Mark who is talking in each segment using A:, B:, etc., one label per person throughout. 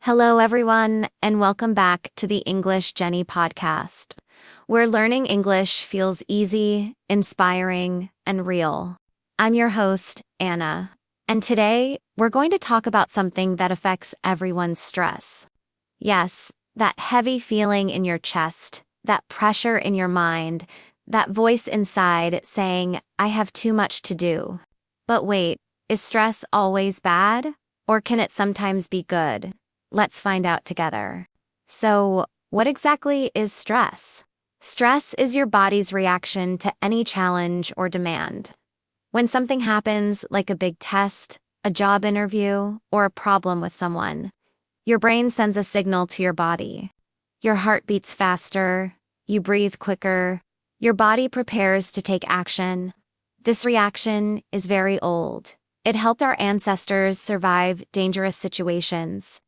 A: Hello, everyone, and welcome back to the English Jenny podcast, where learning English feels easy, inspiring, and real. I'm your host, Anna, and today we're going to talk about something that affects everyone's stress. Yes, that heavy feeling in your chest, that pressure in your mind, that voice inside saying, I have too much to do. But wait, is stress always bad, or can it sometimes be good? Let's find out together. So, what exactly is stress? Stress is your body's reaction to any challenge or demand. When something happens, like a big test, a job interview, or a problem with someone, your brain sends a signal to your body. Your heart beats faster, you breathe quicker, your body prepares to take action. This reaction is very old. It helped our ancestors survive dangerous situations.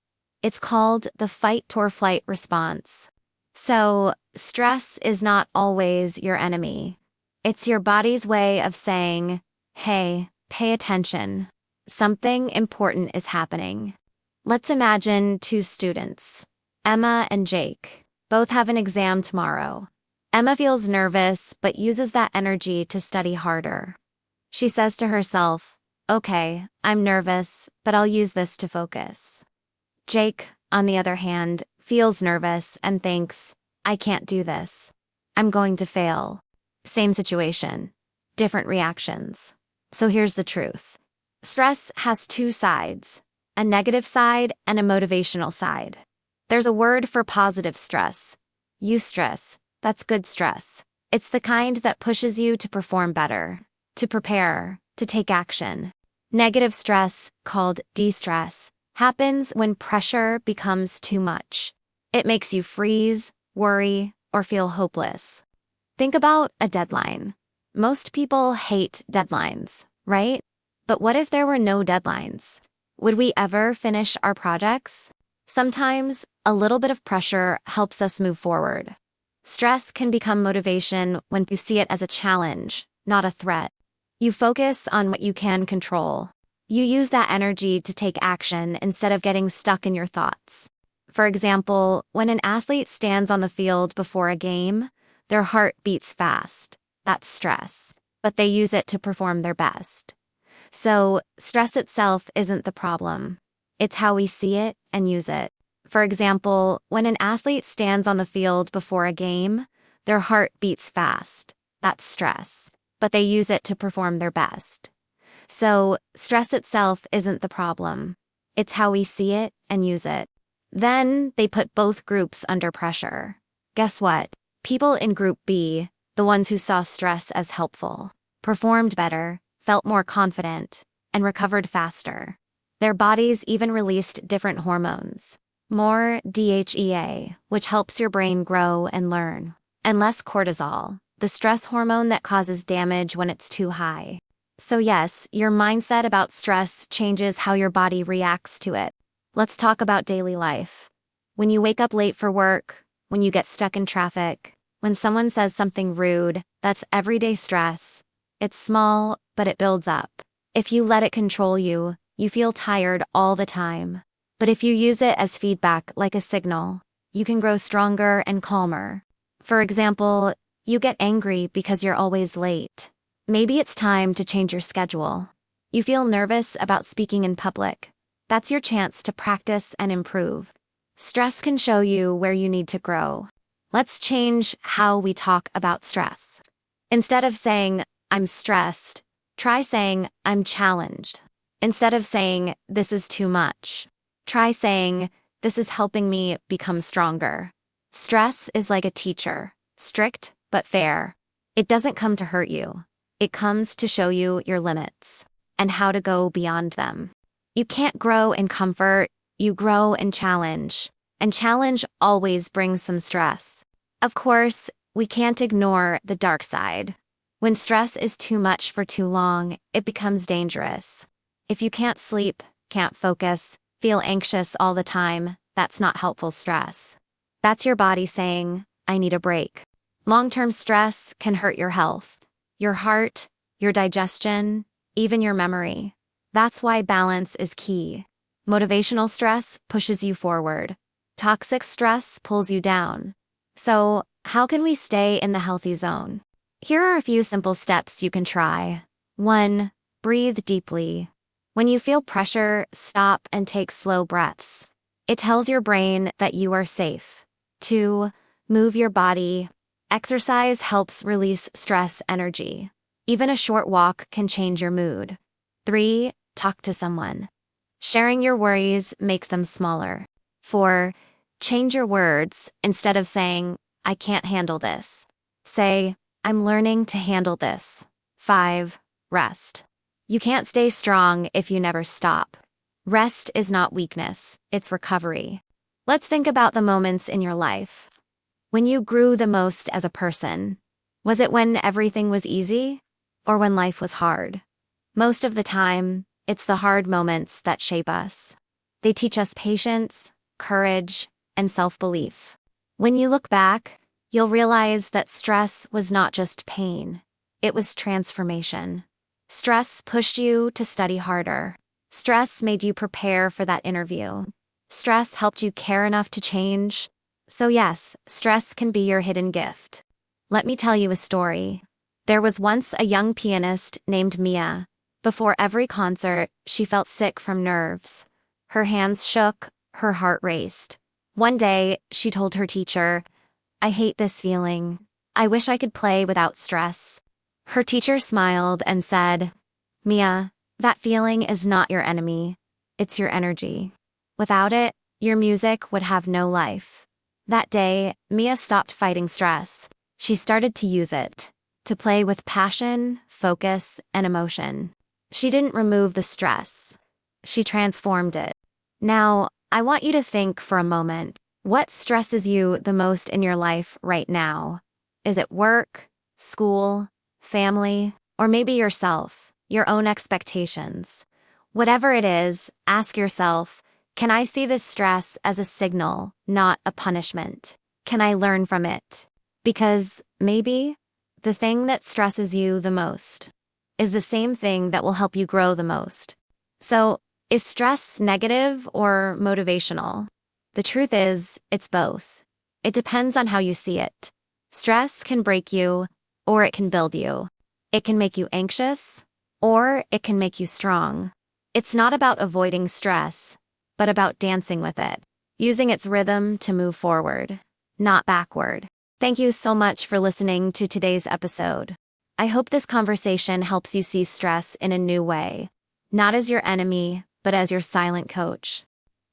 A: It's called the fight-or-flight response. So, stress is not always your enemy. It's your body's way of saying, hey, pay attention. Something important is happening. Let's imagine two students, Emma and Jake. Both have an exam tomorrow. Emma feels nervous but uses that energy to study harder. She says to herself, okay, I'm nervous, but I'll use this to focus. Jake, on the other hand, feels nervous and thinks, I can't do this. I'm going to fail. Same situation, different reactions. So here's the truth. Stress has two sides, a negative side and a motivational side. There's a word for positive stress, eustress. That's good stress. It's the kind that pushes you to perform better, to prepare, to take action. Negative stress, called de-stress, happens when pressure becomes too much. It makes you freeze, worry, or feel hopeless. Think about a deadline. Most people hate deadlines, right? But what if there were no deadlines? Would we ever finish our projects? Sometimes, a little bit of pressure helps us move forward. Stress can become motivation when you see it as a challenge, not a threat. You focus on what you can control. You use that energy to take action instead of getting stuck in your thoughts. For example, when an athlete stands on the field before a game, their heart beats fast. That's stress, but they use it to perform their best. So, stress itself isn't the problem. It's how we see it and use it. For example, when an athlete stands on the field before a game, their heart beats fast. That's stress, but they use it to perform their best. So, stress itself isn't the problem. It's how we see it and use it. Then, they put both groups under pressure. Guess what? People in Group B, the ones who saw stress as helpful, performed better, felt more confident, and recovered faster. Their bodies even released different hormones. More DHEA, which helps your brain grow and learn, and less cortisol, the stress hormone that causes damage when it's too high. So yes, your mindset about stress changes how your body reacts to it. Let's talk about daily life. When you wake up late for work, when you get stuck in traffic, when someone says something rude, that's everyday stress. It's small, but it builds up. If you let it control you, you feel tired all the time. But if you use it as feedback, like a signal, you can grow stronger and calmer. For example, you get angry because you're always late. Maybe it's time to change your schedule. You feel nervous about speaking in public. That's your chance to practice and improve. Stress can show you where you need to grow. Let's change how we talk about stress. Instead of saying, I'm stressed, try saying, I'm challenged. Instead of saying, this is too much, try saying, this is helping me become stronger. Stress is like a teacher, strict but fair. It doesn't come to hurt you. It comes to show you your limits and how to go beyond them. You can't grow in comfort, you grow in challenge. And challenge always brings some stress. Of course, we can't ignore the dark side. When stress is too much for too long, it becomes dangerous. If you can't sleep, can't focus, feel anxious all the time, that's not helpful stress. That's your body saying, I need a break. Long-term stress can hurt your health, your heart, your digestion, even your memory. That's why balance is key. Motivational stress pushes you forward. Toxic stress pulls you down. So, how can we stay in the healthy zone? Here are a few simple steps you can try. 1. Breathe deeply. When you feel pressure, stop and take slow breaths. It tells your brain that you are safe. 2. Move your body. Exercise helps release stress energy. Even a short walk can change your mood. 3. Talk to someone. Sharing your worries makes them smaller. 4. Change your words. Instead of saying, "I can't handle this," say, "I'm learning to handle this." 5. Rest. You can't stay strong if you never stop. Rest is not weakness, it's recovery. Let's think about the moments in your life. When you grew the most as a person, was it when everything was easy or when life was hard? Most of the time, it's the hard moments that shape us. They teach us patience, courage, and self-belief. When you look back, you'll realize that stress was not just pain, it was transformation. Stress pushed you to study harder. Stress made you prepare for that interview. Stress helped you care enough to change. So yes, stress can be your hidden gift. Let me tell you a story. There was once a young pianist named Mia. Before every concert, she felt sick from nerves. Her hands shook, her heart raced. One day, she told her teacher, "I hate this feeling. I wish I could play without stress." Her teacher smiled and said, "Mia, that feeling is not your enemy. It's your energy. Without it, your music would have no life." That day, Mia stopped fighting stress. She started to use it, to play with passion, focus, and emotion. She didn't remove the stress. She transformed it. Now, I want you to think for a moment. What stresses you the most in your life right now? Is it work, school, family, or maybe yourself, your own expectations? Whatever it is, ask yourself, can I see this stress as a signal, not a punishment? Can I learn from it? Because maybe the thing that stresses you the most is the same thing that will help you grow the most. So, is stress negative or motivational? The truth is, it's both. It depends on how you see it. Stress can break you, or it can build you. It can make you anxious, or it can make you strong. It's not about avoiding stress, but about dancing with it, using its rhythm to move forward, not backward. Thank you so much for listening to today's episode. I hope this conversation helps you see stress in a new way, not as your enemy, but as your silent coach.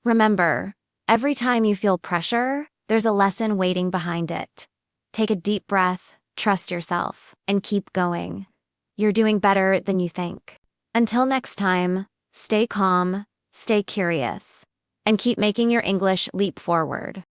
A: Remember, every time you feel pressure, there's a lesson waiting behind it. Take a deep breath, trust yourself, and keep going. You're doing better than you think. Until next time, stay calm, stay curious, and keep making your English leap forward.